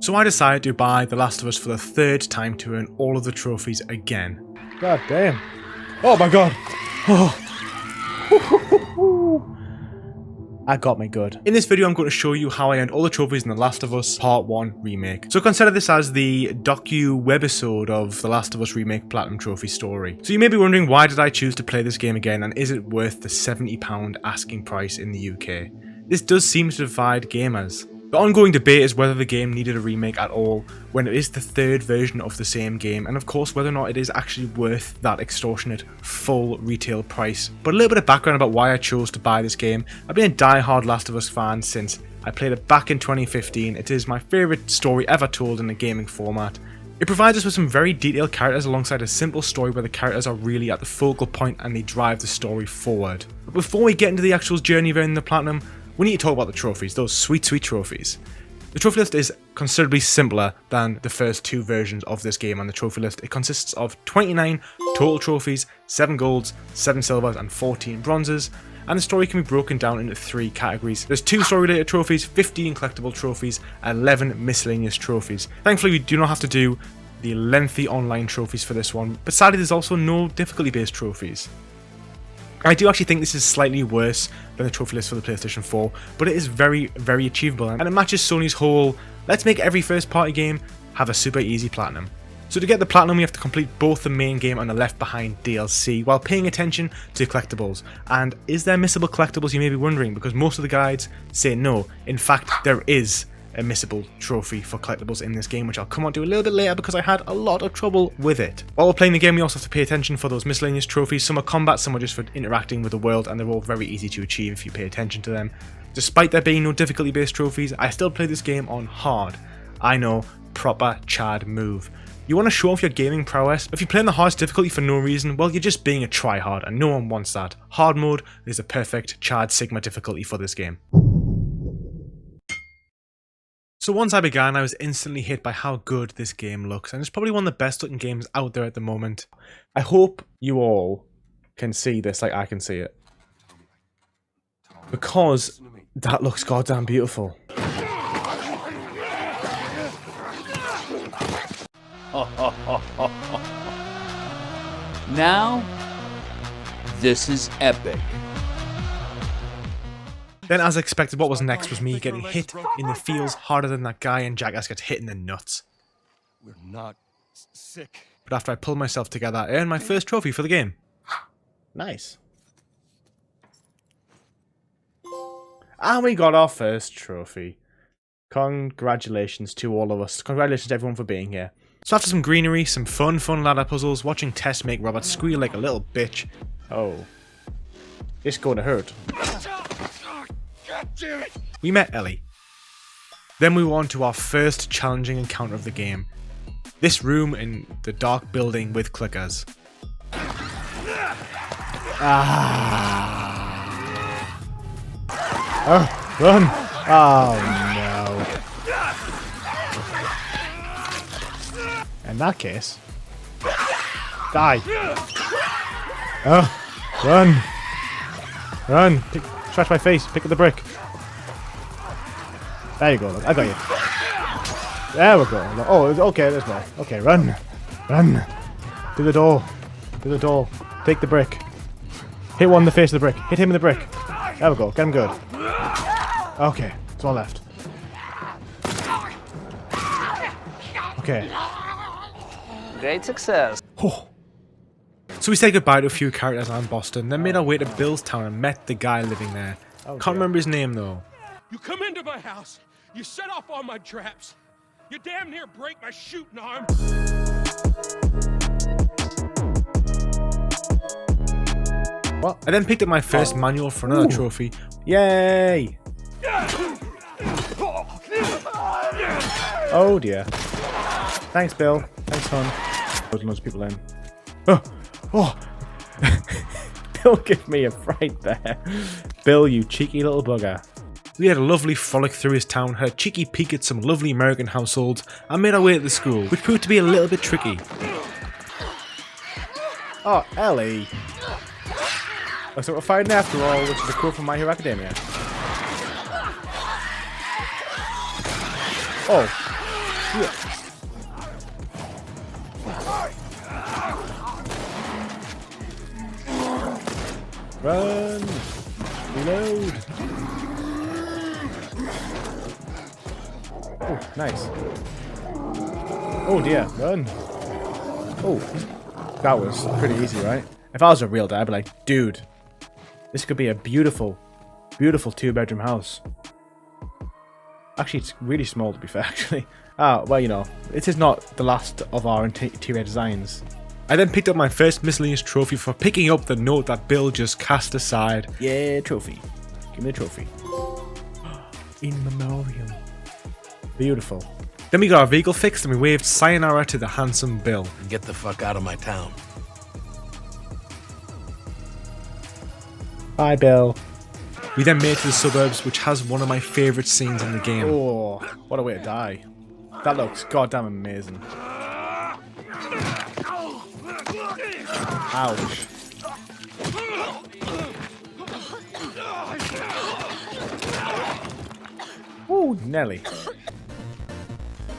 So I decided to buy The Last of Us for the third time to earn all of the trophies again. God damn. Oh my god. Oh. That got me good. In this video I'm going to show you how I earned all the trophies in The Last of Us Part 1 Remake. So consider this as the docu-webisode of The Last of Us Remake Platinum Trophy story. So you may be wondering, why did I choose to play this game again, and is it worth the £70 asking price in the UK? This does seem to divide gamers. The ongoing debate is whether the game needed a remake at all, when it is the third version of the same game, and of course whether or not it is actually worth that extortionate full retail price. But a little bit of background about why I chose to buy this game. I've been a die-hard Last of Us fan since I played it back in 2015. It is my favourite story ever told in a gaming format. It provides us with some very detailed characters alongside a simple story where the characters are really at the focal point and they drive the story forward. But before we get into the actual journey of earning the Platinum, we need to talk about the trophies, those sweet, sweet trophies. The trophy list is considerably simpler than the first two versions of this game. On the trophy list, it consists of 29 total trophies, 7 golds, 7 silvers and 14 bronzes, and the story can be broken down into 3 categories. There's 2 story-related trophies, 15 collectible trophies, 11 miscellaneous trophies. Thankfully, we do not have to do the lengthy online trophies for this one, but sadly there's also no difficulty-based trophies. I do actually think this is slightly worse than the trophy list for the PlayStation 4, but it is very, very achievable, and it matches Sony's whole, let's make every first party game have a super easy platinum. So to get the platinum we have to complete both the main game and the Left Behind DLC, while paying attention to collectibles. And is there missable collectibles, you may be wondering, because most of the guides say no. In fact, there is a missable trophy for collectibles in this game, which I'll come on to a little bit later because I had a lot of trouble with it. While we're playing the game, we also have to pay attention for those miscellaneous trophies. Some are combat, some are just for interacting with the world, and they're all very easy to achieve if you pay attention to them. Despite there being no difficulty based trophies, I still play this game on hard. I know, proper Chad move. You want to show off your gaming prowess? If you play on the hardest difficulty for no reason, well, you're just being a tryhard, and no one wants that. Hard mode is a perfect Chad Sigma difficulty for this game. So once I began, I was instantly hit by how good this game looks, and it's probably one of the best looking games out there at the moment. I hope you all can see this like I can see it, because that looks goddamn beautiful. Now, this is epic. Then, as expected, what was next was me getting hit in the feels harder than that guy in Jackass gets hit in the nuts. We're not sick. But after I pulled myself together, I earned my first trophy for the game. Nice. And we got our first trophy. Congratulations to all of us. Congratulations to everyone for being here. So after some greenery, some fun ladder puzzles, watching Tess make Robert squeal like a little bitch. Oh. It's going to hurt. We met Ellie. Then we were on to our first challenging encounter of the game. This room in the dark building with clickers. Oh, run! Oh no. In that case, die. Oh, run! Run! Scratch my face, pick up the brick. There you go, look, I got you. There we go. Oh, okay, there's more. Okay, run. Run. To the door. To the door. Take the brick. Hit one in the face of the brick. Hit him in the brick. There we go, get him good. Okay, it's all left. Okay. Great success. Oh. So we said goodbye to a few characters on Boston, then made our way to Billstown and met the guy living there. Can't remember his name though. You come into my house, you set off all my traps, you damn near break my shooting arm. What? I then picked up my first manual for another trophy. Yay! Oh dear. Thanks, Bill. Thanks, hon. Loads of people in. Oh! Oh! Bill gave me a fright there. Bill, you cheeky little bugger. We had a lovely frolic through his town, had a cheeky peek at some lovely American households, and made our way to the school, which proved to be a little bit tricky. Oh, Ellie. Oh, so we're fighting after all, which is a quote from My Hero Academia. Oh. Run! Reload! Oh, nice. Oh dear, run! Oh, that was pretty easy, right? If I was a real dad, I'd be like, dude, this could be a beautiful, beautiful 2-bedroom house. Actually, it's really small to be fair, actually. Well, you know, it is not the last of our interior designs. I then picked up my first miscellaneous trophy for picking up the note that Bill just cast aside. Yeah, trophy. Give me the trophy. In memoriam. Beautiful. Then we got our vehicle fixed and we waved sayonara to the handsome Bill. Get the fuck out of my town. Bye, Bill. We then made it to the suburbs, which has one of my favourite scenes in the game. Oh, what a way to die. That looks goddamn amazing. Ouch. Ooh, Nelly.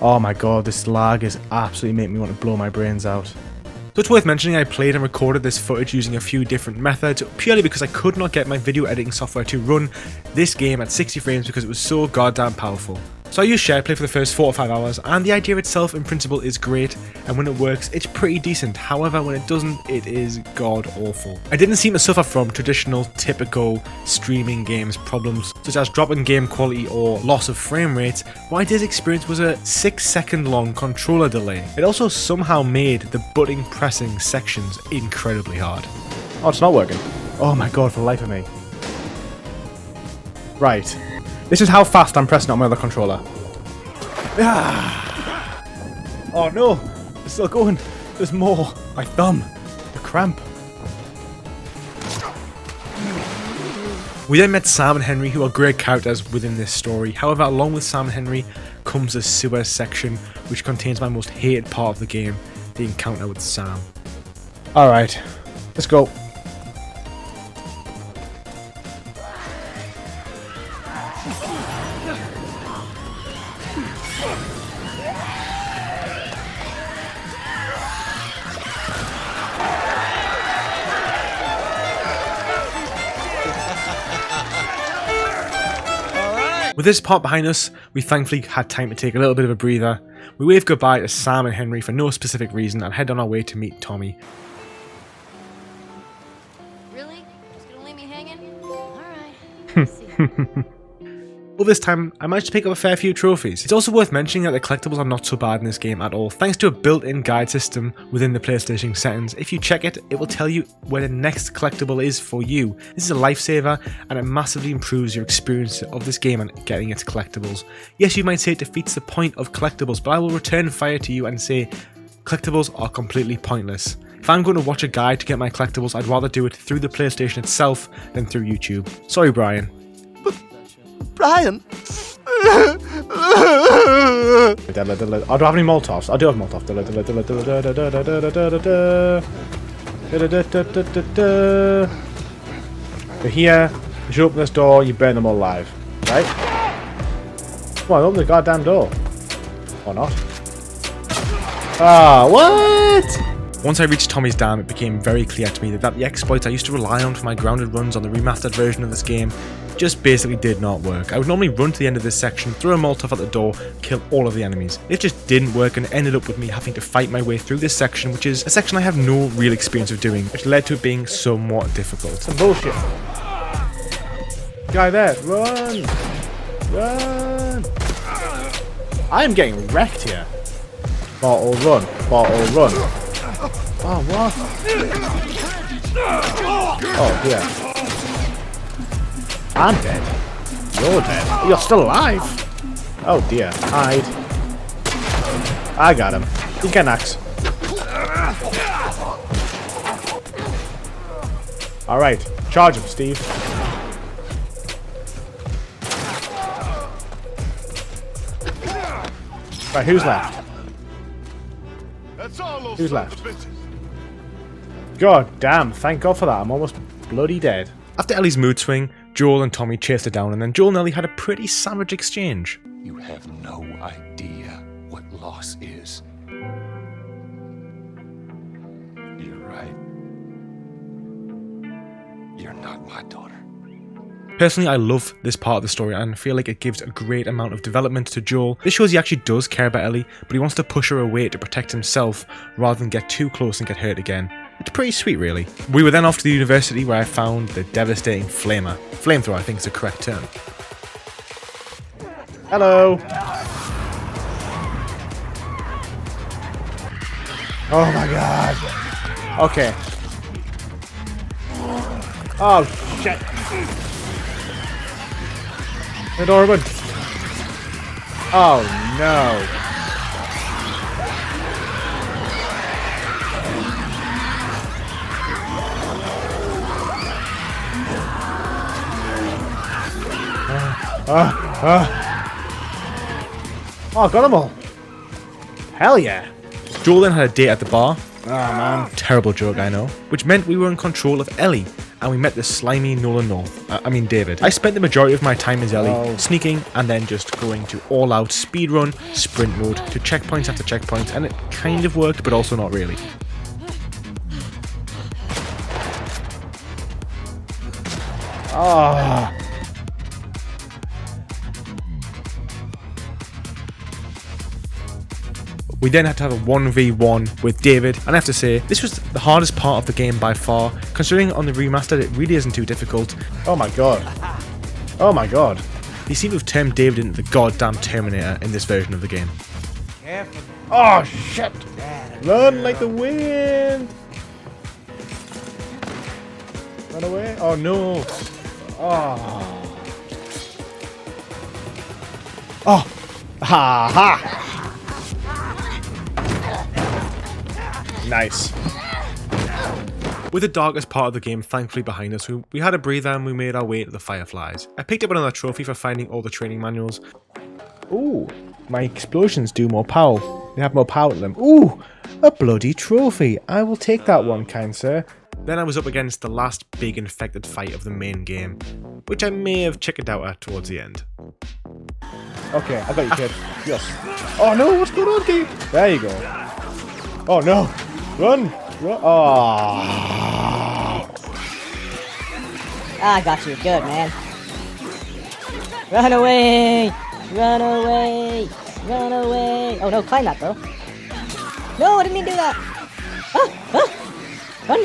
Oh my god, this lag is absolutely making me want to blow my brains out. So it's worth mentioning I played and recorded this footage using a few different methods, purely because I could not get my video editing software to run this game at 60 frames because it was so goddamn powerful. So I used SharePlay for the first 4 or 5 hours, and the idea itself in principle is great, and when it works, it's pretty decent. However, when it doesn't, it is god awful. I didn't seem to suffer from traditional, typical streaming games problems, such as dropping game quality or loss of frame rates. What I did experience was a 6-second long controller delay. It also somehow made the button pressing sections incredibly hard. Oh, it's not working. Oh my god, for the life of me. Right. This is how fast I'm pressing on my other controller. Ah. Oh no, it's still going. There's more. My thumb. The cramp. We then met Sam and Henry, who are great characters within this story. However, along with Sam and Henry comes the sewer section, which contains my most hated part of the game, the encounter with Sam. Alright, let's go. With this part behind us, we thankfully had time to take a little bit of a breather. We waved goodbye to Sam and Henry for no specific reason and head on our way to meet Tommy. Really? Just gonna leave me hanging? Alright. See. Well, this time, I managed to pick up a fair few trophies. It's also worth mentioning that the collectibles are not so bad in this game at all, thanks to a built-in guide system within the PlayStation settings. If you check it, it will tell you where the next collectible is for you. This is a lifesaver, and it massively improves your experience of this game and getting its collectibles. Yes, you might say it defeats the point of collectibles, but I will return fire to you and say collectibles are completely pointless. If I'm going to watch a guide to get my collectibles, I'd rather do it through the PlayStation itself than through YouTube. Sorry, Brian. Brian! I don't have any Molotovs. I do have Molotov. You're here, you should open this door, you burn them all alive. Right? Come on, open the goddamn door. Or not. Ah, what? Once I reached Tommy's Dam, it became very clear to me that the exploits I used to rely on for my grounded runs on the remastered version of this game just basically did not work. I would normally run to the end of this section, throw a Molotov at the door, kill all of the enemies. It just didn't work and ended up with me having to fight my way through this section, which is a section I have no real experience of doing, which led to it being somewhat difficult. Some bullshit. Guy there, run! Run! I am getting wrecked here. Bottle run, bottle run. Oh, what? Oh, yeah. I'm dead. You're dead. You're still alive. Oh dear. Hide. I got him. You can axe. Alright. Charge him, Steve. Right, who's left? Who's left? God damn, thank God for that. I'm almost bloody dead. After Ellie's mood swing, Joel and Tommy chased her down, and then Joel and Ellie had a pretty savage exchange. You have no idea what loss is. You're right. You're not my daughter. Personally, I love this part of the story and feel like it gives a great amount of development to Joel. This shows he actually does care about Ellie, but he wants to push her away to protect himself rather than get too close and get hurt again. It's pretty sweet, really. We were then off to the university where I found the devastating flamethrower, I think is the correct term. Hello. Oh my god. Okay. Oh shit. The door open. Oh no. Oh, got them all. Hell yeah. Joel then had a date at the bar. Oh man. Terrible joke, I know. Which meant we were in control of Ellie. And we met the slimy Nolan North. David. I spent the majority of my time as Ellie, sneaking and then just going to all-out speedrun, sprint mode, to checkpoints after checkpoints, and it kind of worked, but also not really. Ah. We then had to have a 1v1 with David, and I have to say, this was the hardest part of the game by far, considering on the remastered it really isn't too difficult. Oh my god. Oh my god. They seem to have turned David into the goddamn Terminator in this version of the game. Oh shit! Run like the wind! Run away? Oh no! Oh! Oh! Ha ha! Nice. With the darkest part of the game thankfully behind us, we had a breather and we made our way to the Fireflies. I picked up another trophy for finding all the training manuals. Ooh, my explosions do more power. They have more power to them. Ooh, a bloody trophy. I will take that one, kind sir. Then I was up against the last big infected fight of the main game, which I may have chickened out at towards the end. Okay, I got you, kid. Yes. Oh no, what's going on, dude? There you go. Oh no. Run! Run! Oh. I got you. Good, man. Run away! Run away! Run away! Oh no, climb that, bro. No, I didn't mean to do that! Run!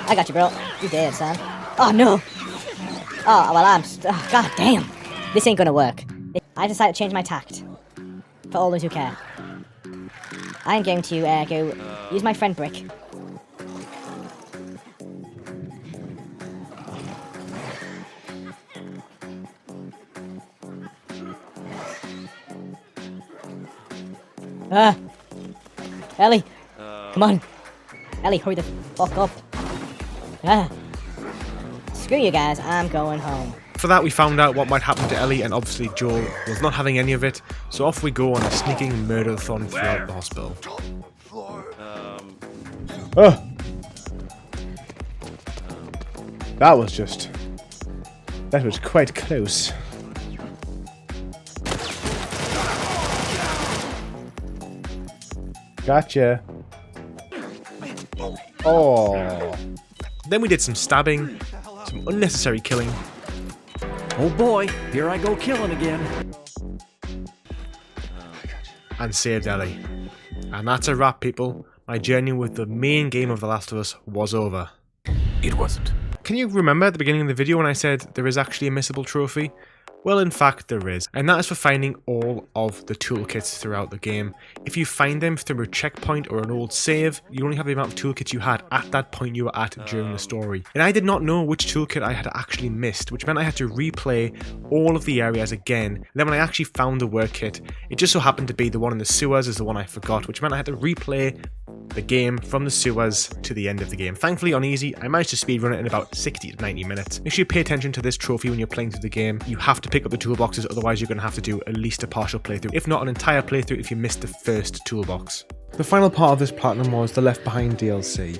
I got you, bro. You dead, son. Oh no! Oh, well, god damn! This ain't gonna work. I decided to change my tact. For all those who care. I'm going to go use my friend Brick. Ellie, come on. Ellie, hurry the fuck up. Screw you guys, I'm going home. For that we found out what might happen to Ellie, and obviously Joel was not having any of it, so off we go on a sneaking murder-a-thon throughout the hospital. That was quite close. Gotcha. Oh. Then we did some stabbing, some unnecessary killing. Oh boy, here I go killing again. And saved Ellie. And that's a wrap, people. My journey with the main game of The Last of Us was over. It wasn't. Can you remember at the beginning of the video when I said there is actually a missable trophy? Well, in fact, there is, and that is for finding all of the toolkits throughout the game. If you find them through a checkpoint or an old save, you only have the amount of toolkits you had at that point you were at during the story. And I did not know which toolkit I had actually missed, which meant I had to replay all of the areas again. And then when I actually found the work kit, it just so happened to be the one in the sewers is the one I forgot, which meant I had to replay the game from the sewers to the end of the game. Thankfully on easy, I managed to speedrun it in about 60 to 90 minutes. Make sure you pay attention to this trophy when you're playing through the game. You have to pick up the toolboxes, otherwise you're going to have to do at least a partial playthrough, if not an entire playthrough if you missed the first toolbox. The final part of this platinum was the Left Behind DLC.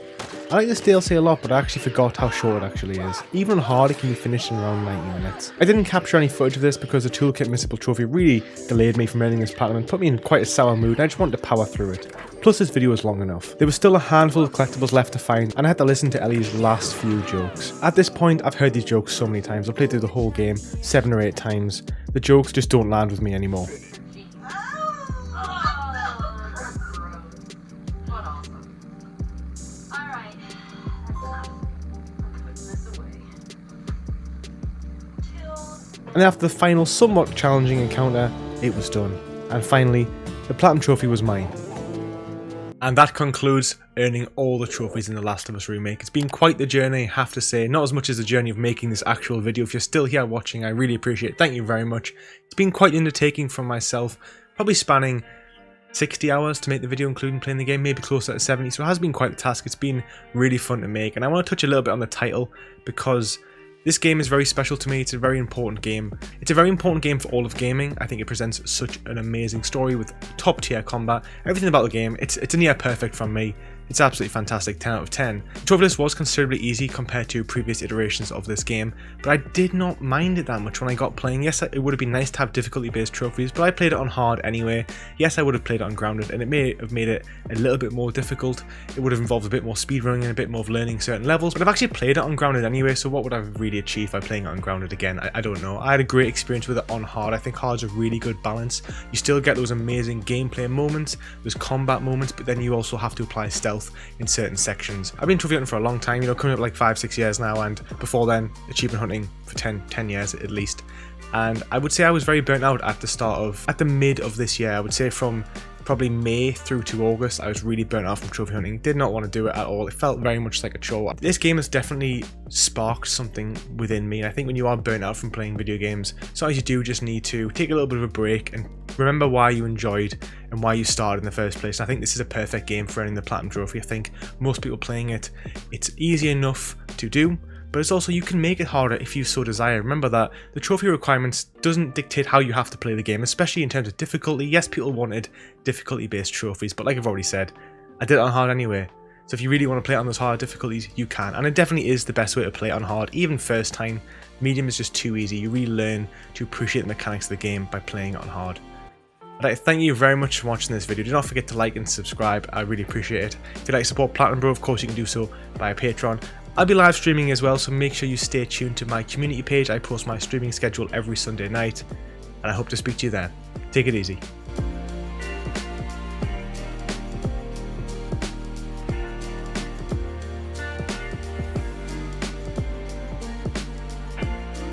I like this DLC a lot, but I actually forgot how short it actually is. Even on hard, it can be finished in around 90 minutes. I didn't capture any footage of this because the toolkit Missable Trophy really delayed me from earning this platinum and put me in quite a sour mood, and I just wanted to power through it. Plus this video was long enough. There was still a handful of collectibles left to find, and I had to listen to Ellie's last few jokes. At this point, I've heard these jokes so many times. I've played through the whole game 7 or 8 times. The jokes just don't land with me anymore. And after the final somewhat challenging encounter, it was done. And finally, the Platinum Trophy was mine. And that concludes earning all the trophies in The Last of Us Remake. It's been quite the journey, I have to say. Not as much as the journey of making this actual video. If you're still here watching, I really appreciate it. Thank you very much. It's been quite an undertaking from myself, probably spanning 60 hours to make the video, including playing the game, maybe closer to 70. So it has been quite a task. It's been really fun to make. And I want to touch a little bit on the title, because this game is very special to me. It's a very important game. It's a very important game for all of gaming. I think it presents such an amazing story with top tier combat. Everything about the game, it's a near perfect from me. It's absolutely fantastic, 10 out of 10. The trophy list was considerably easy compared to previous iterations of this game, but I did not mind it that much when I got playing. Yes, it would have been nice to have difficulty based trophies, but I played it on hard anyway. Yes, I would have played it on grounded, and it may have made it a little bit more difficult. It would have involved a bit more speedrunning and a bit more of learning certain levels, but I've actually played it on grounded anyway, so what would I really achieve by playing it on grounded again? I don't know. I had a great experience with it on hard. I think hard's a really good balance. You still get those amazing gameplay moments, those combat moments, but then you also have to apply stealth in certain sections. I've been trophy hunting for a long time, you know, coming up like 5-6 years now, and before then achievement hunting for 10 years at least. And I would say I was very burnt out at the mid of this year. I would say from probably May through to August, I was really burnt out from trophy hunting. Did not want to do it at all. It felt very much like a chore. This game has definitely sparked something within me. And I think when you are burnt out from playing video games, sometimes you do just need to take a little bit of a break and remember why you enjoyed and why you started in the first place. And I think this is a perfect game for earning the Platinum Trophy. I think most people playing it, it's easy enough to do, but it's also, you can make it harder if you so desire. Remember that the trophy requirements doesn't dictate how you have to play the game, especially in terms of difficulty. Yes, people wanted difficulty based trophies, but like I've already said, I did it on hard anyway. So if you really want to play it on those hard difficulties, you can. And it definitely is the best way to play it on hard, even first time. Medium is just too easy. You really learn to appreciate the mechanics of the game by playing it on hard. I'd like to thank you very much for watching this video. Do not forget to like and subscribe. I really appreciate it. If you'd like to support PlatinumBro, of course you can do so via Patreon. I'll be live streaming as well, so make sure you stay tuned to my community page. I post my streaming schedule every Sunday night, and I hope to speak to you then. Take it easy.